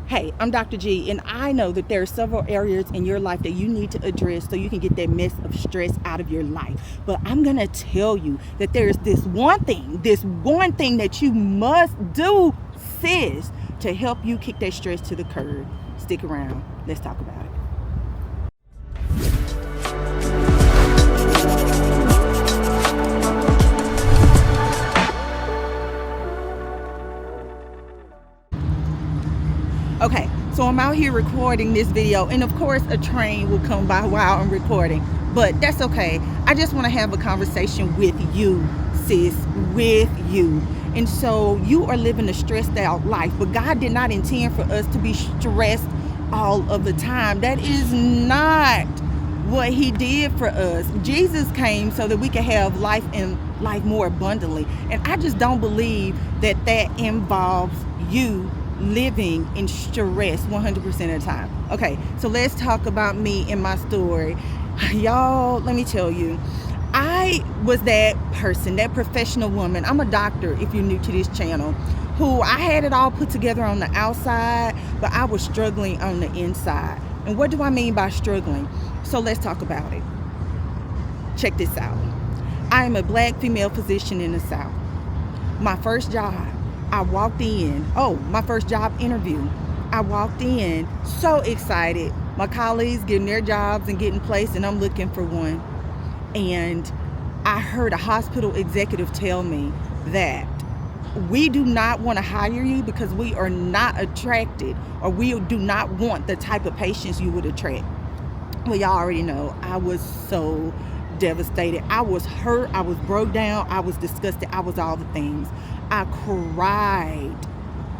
Hey, I'm Dr. G, and I know that there are several areas in your life that you need to address so you can get that mess of stress out of your life. But I'm going to tell you that there's this one thing that you must do, sis, to help you kick that stress to the curb. Stick around. Let's talk about it. Okay, so I'm out here recording this video, and of course a train will come by while I'm recording, but that's okay. I just want to have a conversation with you, sis, with you. And so you are living a stressed out life, but God did not intend for us to be stressed all of the time. That is not what he did for us. Jesus came so that we could have life and life more abundantly, and I just don't believe that involves you living in stress 100% of the time. Okay, so let's talk about me and my story. Y'all, let me tell you, I was that person, that professional woman. I'm a doctor, if you're new to this channel, who I had it all put together on the outside, but I was struggling on the inside. And what do I mean by struggling? So let's talk about it. Check this out. I am a black female physician in the South. My first job, I walked in, my first job interview. I walked in so excited. My colleagues getting their jobs and getting placed, and I'm looking for one. And I heard a hospital executive tell me that we do not want to hire you because we are not attracted, or we do not want the type of patients you would attract. Well, y'all already know I was so devastated. I was hurt. I was broke down. I was disgusted. I was all the things. I cried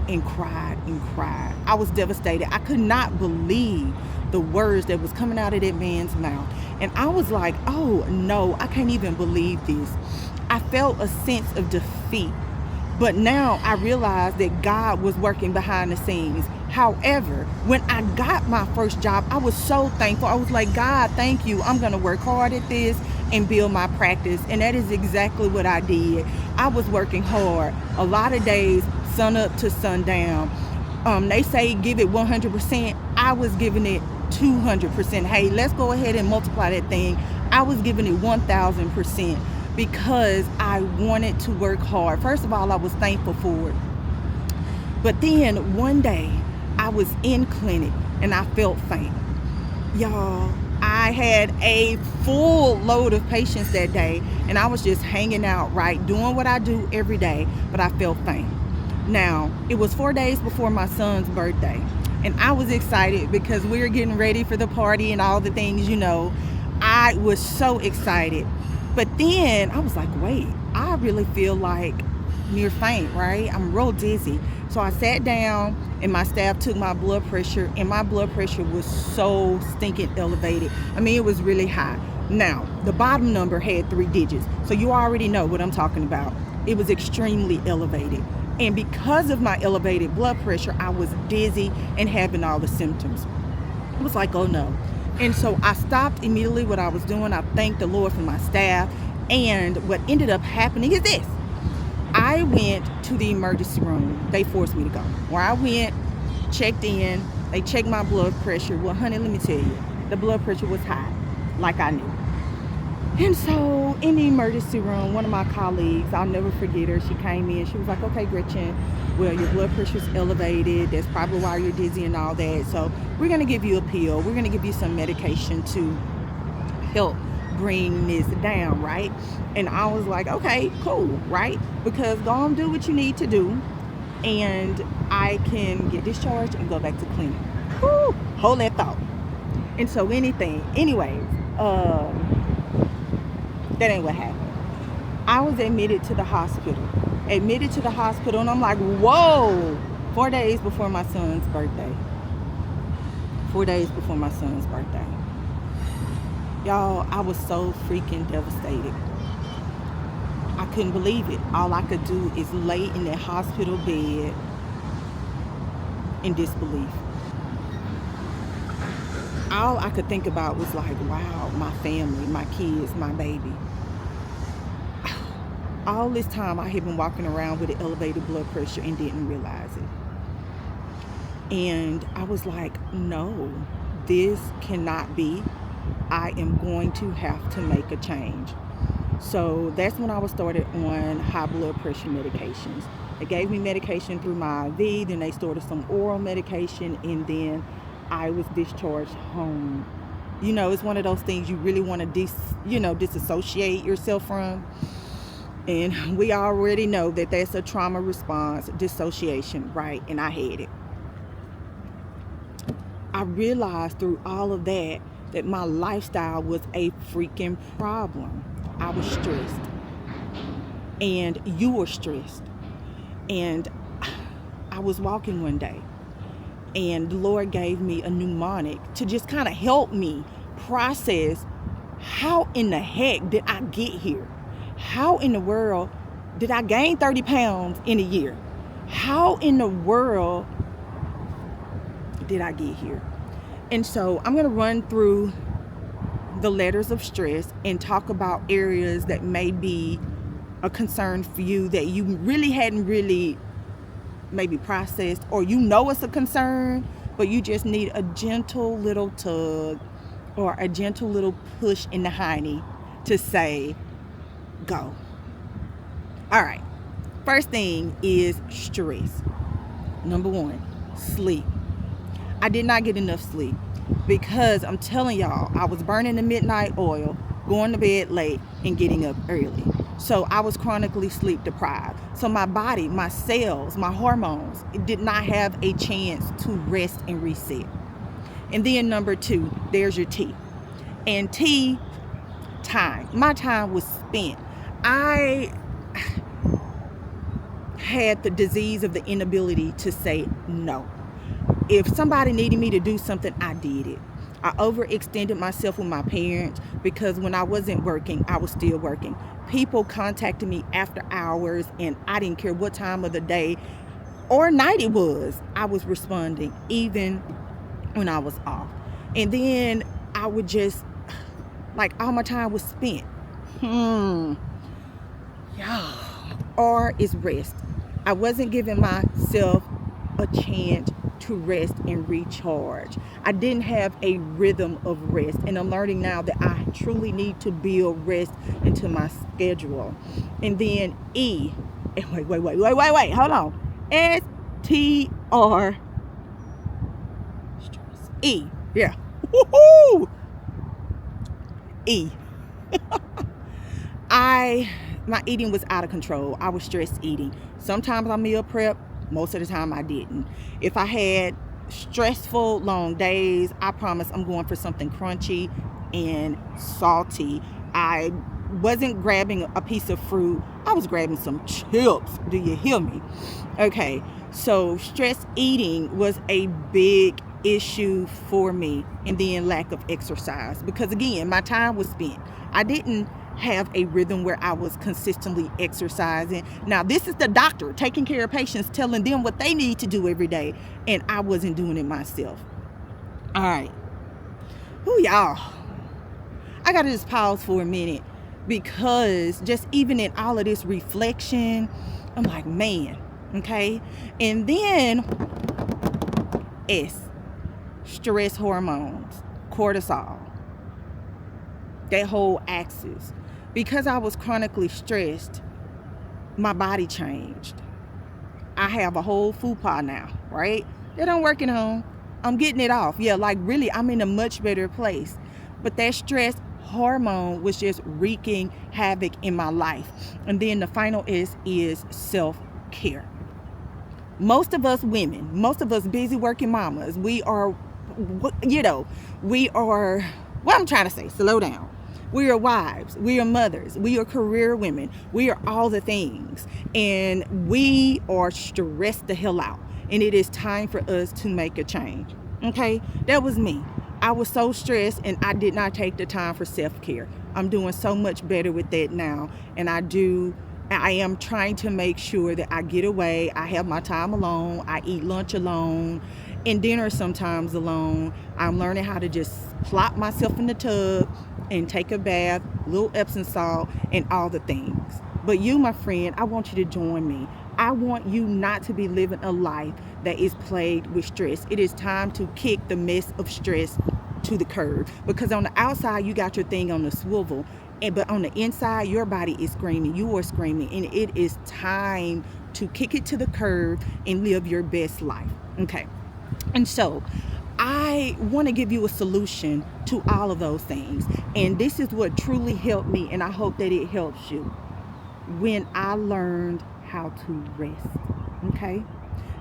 and cried and cried. I was devastated. I could not believe the words that was coming out of that man's mouth. And I was like, oh no, I can't even believe this. I felt a sense of defeat. But now I realized that God was working behind the scenes. However, when I got my first job, I was so thankful. I was like, God, thank you. I'm going to work hard at this and build my practice. And that is exactly what I did. I was working hard. A lot of days, sun up to sundown. They say give it 100%. I was giving it 200%. Hey, let's go ahead and multiply that thing. I was giving it 1,000%. Because I wanted to work hard. First of all, I was thankful for it. But then one day I was in clinic and I felt faint. Y'all, I had a full load of patients that day, and I was just hanging out, right, doing what I do every day, but I felt faint. Now, it was 4 days before my son's birthday, and I was excited because we were getting ready for the party and all the things, you know. I was so excited. But then I was like, wait, I really feel like near faint, right? I'm real dizzy. So I sat down and my staff took my blood pressure, and my blood pressure was so stinking elevated. I mean, it was really high. Now, the bottom number had 3 digits. So you already know what I'm talking about. It was extremely elevated. And because of my elevated blood pressure, I was dizzy and having all the symptoms. I was like, oh no. And so I stopped immediately what I was doing. I thanked the Lord for my staff. And what ended up happening is this. I went to the emergency room. They forced me to go. Where I went, checked in, they checked my blood pressure. Well, honey, let me tell you, the blood pressure was high, like I knew. And so in the emergency room, one of my colleagues, I'll never forget her, she came in, she was like, okay, Gretchen, well, your blood pressure's elevated. That's probably why you're dizzy and all that. So we're going to give you a pill. We're going to give you some medication to help bring this down, right? And I was like, okay, cool, right? Because go on, do what you need to do, and I can get discharged and go back to clinic. Whew, hold that thought. And so anyways, that ain't what happened. I was admitted to the hospital, and I'm like, whoa, 4 days before my son's birthday. 4 days before my son's birthday. Y'all, I was so freaking devastated. I couldn't believe it. All I could do is lay in that hospital bed in disbelief. All I could think about was like, wow, my family, my kids, my baby. All this time I had been walking around with an elevated blood pressure and didn't realize it. And I was like, no, this cannot be. I am going to have to make a change. So that's when I was started on high blood pressure medications. They gave me medication through my IV, then they started some oral medication, and then I was discharged home. It's one of those things you really want to disassociate yourself from. And we already know that that's a trauma response, dissociation, right? And I had it. I realized through all of that my lifestyle was a freaking problem. I was stressed. And you were stressed. And I was walking one day, and the Lord gave me a mnemonic to just kind of help me process how in the heck did I get here? How in the world did I gain 30 pounds in a year? How in the world did I get here? And so I'm going to run through the letters of stress and talk about areas that may be a concern for you that you really hadn't maybe processed, or it's a concern, but you just need a gentle little tug or a gentle little push in the hiney to say, go. All right. First thing is stress. Number one, sleep. I did not get enough sleep because I'm telling y'all, I was burning the midnight oil, going to bed late, and getting up early. So I was chronically sleep deprived. So my body, my cells, my hormones, it did not have a chance to rest and reset. And then number two, there's your T. And T, time. My time was spent. I had the disease of the inability to say no. If somebody needed me to do something, I did it. I overextended myself with my parents because when I wasn't working, I was still working. People contacted me after hours, and I didn't care what time of the day or night it was. I was responding even when I was off. And then I would just, all my time was spent. Yeah. R is rest. I wasn't giving myself a chance to rest and recharge. I didn't have a rhythm of rest, and I'm learning now that I truly need to build rest into my schedule. And then E, and wait, hold on. STR, E, yeah, woohoo, E. My eating was out of control. I was stress eating. Sometimes I meal prep. Most of the time I didn't. If I had stressful long days, I promise I'm going for something crunchy and salty. I wasn't grabbing a piece of fruit. I was grabbing some chips. Do you hear me? Okay, so stress eating was a big issue for me. And then lack of exercise, because again, my time was spent. I didn't have a rhythm where I was consistently exercising. Now, this is the doctor taking care of patients, telling them what they need to do every day, and I wasn't doing it myself. All right. Ooh, y'all. I gotta just pause for a minute, because just even in all of this reflection, I'm like, man, okay? And then S, stress hormones, cortisol, that whole axis. Because I was chronically stressed, my body changed. I have a whole fupa now, right? That I'm working on. I'm getting it off. Yeah, really, I'm in a much better place. But that stress hormone was just wreaking havoc in my life. And then the final S is self-care. Most of us women, most of us busy working mamas, we are, what I'm trying to say, slow down. We are wives, we are mothers, we are career women, we are all the things, and we are stressed the hell out, and it is time for us to make a change. Okay, that was me. I was so stressed, and I did not take the time for self-care. I'm doing so much better with that now, and I am trying to make sure that I get away. I have my time alone. I eat lunch alone and dinner sometimes alone. I'm learning how to just plop myself in the tub and take a bath, little Epsom salt, and all the things. But you, my friend, I want you to join me. I want you not to be living a life that is plagued with stress. It is time to kick the mess of stress to the curb, because on the outside you got your thing on the swivel, but on the inside your body is screaming, you are screaming, and it is time to kick it to the curb and live your best life. Okay, and so I want to give you a solution to all of those things, and this is what truly helped me, and I hope that it helps you. When I learned how to rest, okay?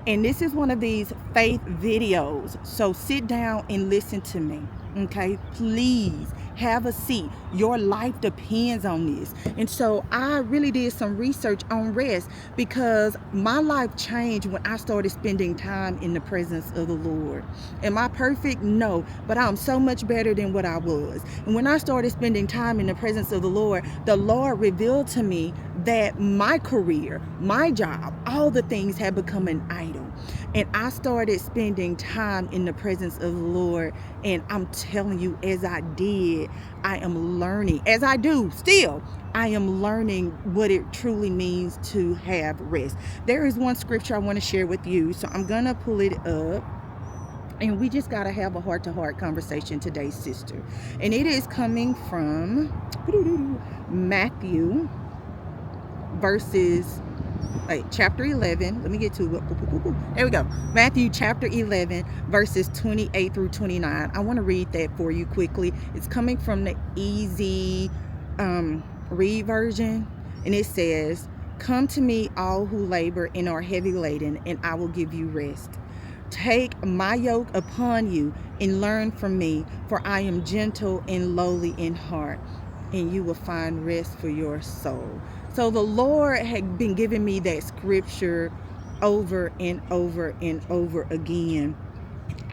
And this is one of these faith videos, so sit down and listen to me, okay? Please have a seat. Your life depends on this. And so I really did some research on rest, because my life changed when I started spending time in the presence of the Lord. Am I perfect? No, but I'm so much better than what I was. And when I started spending time in the presence of the Lord revealed to me that my career, my job, all the things had become an idol. And I started spending time in the presence of the Lord. And I'm telling you, as I did, I am learning, as I do still, I am learning what it truly means to have rest. There is one scripture I want to share with you, so I'm going to pull it up. And we just got to have a heart-to-heart conversation today, sister. And it is coming from Matthew chapter 11. Let me get to it. There we go. Matthew chapter 11 verses 28 through 29. I want to read that for you quickly. It's coming from the easy read version, and it says, "Come to me, all who labor and are heavy laden, and I will give you rest. Take my yoke upon you and learn from me, for I am gentle and lowly in heart, and you will find rest for your soul." So the Lord had been giving me that scripture over and over and over again.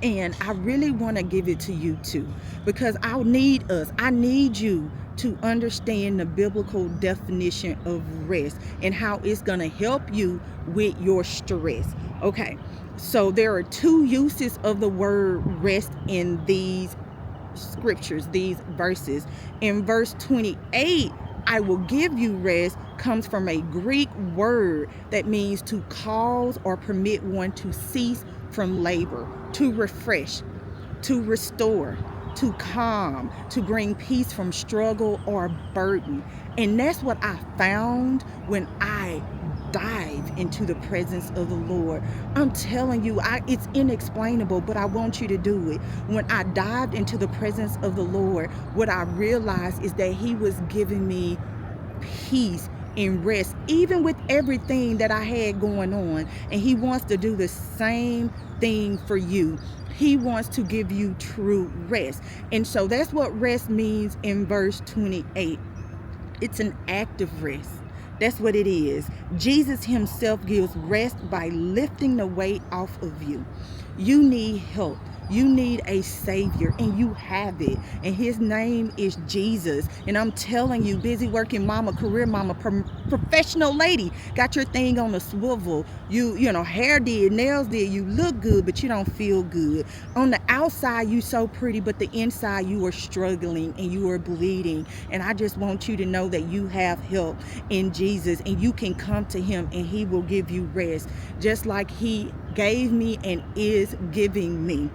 And I really want to give it to you too, because I need you to understand the biblical definition of rest and how it's going to help you with your stress. Okay, so there are two uses of the word rest in these scriptures, these verses. In verse 28, I will give you rest, comes from a Greek word that means to cause or permit one to cease from labor, to refresh, to restore, to calm, to bring peace from struggle or burden. And that's what I found when I dive into the presence of the Lord. I'm telling you, it's inexplainable, but I want you to do it. When I dived into the presence of the Lord, what I realized is that He was giving me peace and rest, even with everything that I had going on. And He wants to do the same thing for you. He wants to give you true rest. And so that's what rest means in verse 28. It's an active rest. That's what it is. Jesus Himself gives rest by lifting the weight off of you. You need help. You need a Savior, and you have it. And His name is Jesus. And I'm telling you, busy working mama, career mama, professional lady, got your thing on the swivel. You know, hair did, nails did. You look good, but you don't feel good. On the outside, you so pretty, but the inside, you are struggling and you are bleeding. And I just want you to know that you have help in Jesus, and you can come to Him, and He will give you rest, just like He gave me and is giving me.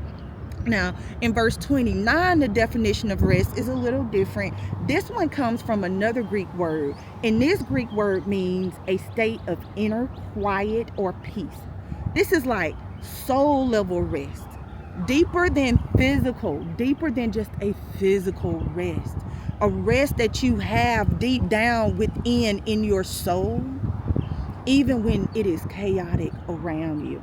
Now, in verse 29, the definition of rest is a little different. This one comes from another Greek word, and this Greek word means a state of inner quiet or peace. This is like soul level rest, deeper than just a physical rest, a rest that you have deep down within in your soul, even when it is chaotic around you.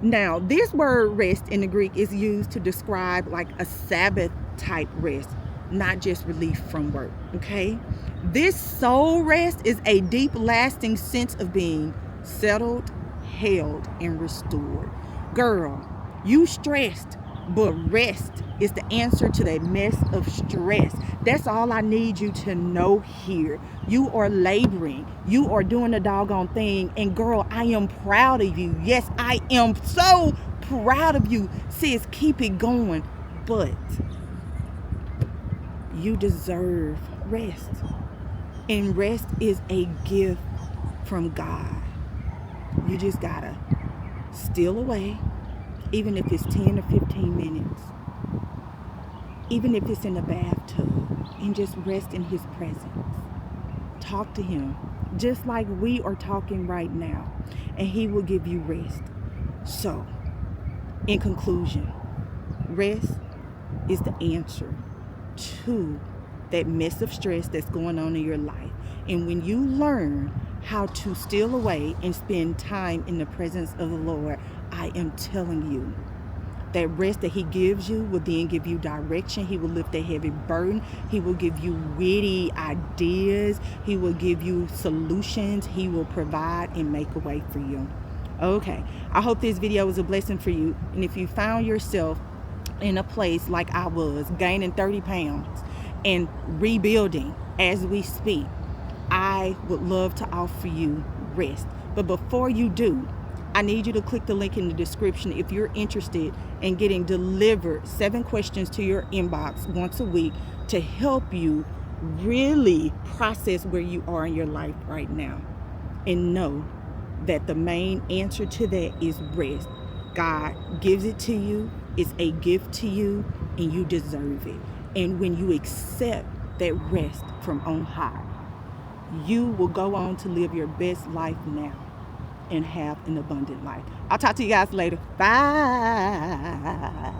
Now, this word rest in the Greek is used to describe like a Sabbath type rest, not just relief from work, okay? This soul rest is a deep, lasting sense of being settled, held, and restored. Girl, you stressed, but rest is the answer to that mess of stress. That's all I need you to know here. You are laboring. You are doing the doggone thing. And girl, I am proud of you. Yes, I am so proud of you. Sis, keep it going. But you deserve rest. And rest is a gift from God. You just gotta steal away, even if it's 10 or 15 minutes, even if it's in the bathtub, and just rest in his presence. Talk to him just like we are talking right now, and he will give you rest. So, in conclusion, rest is the answer to that mess of stress that's going on in your life. And when you learn how to steal away and spend time in the presence of the Lord, I am telling you, that rest that he gives you will then give you direction. He will lift a heavy burden. He will give you witty ideas. He will give you solutions. He will provide and make a way for you. Okay, I hope this video was a blessing for you. And if you found yourself in a place like I was, gaining 30 pounds and rebuilding as we speak, I would love to offer you rest. But before you do, I need you to click the link in the description if you're interested in getting delivered 7 questions to your inbox once a week to help you really process where you are in your life right now. And know that the main answer to that is rest. God gives it to you. It's a gift to you, and you deserve it. And when you accept that rest from on high, you will go on to live your best life now and have an abundant life. I'll talk to you guys later. Bye.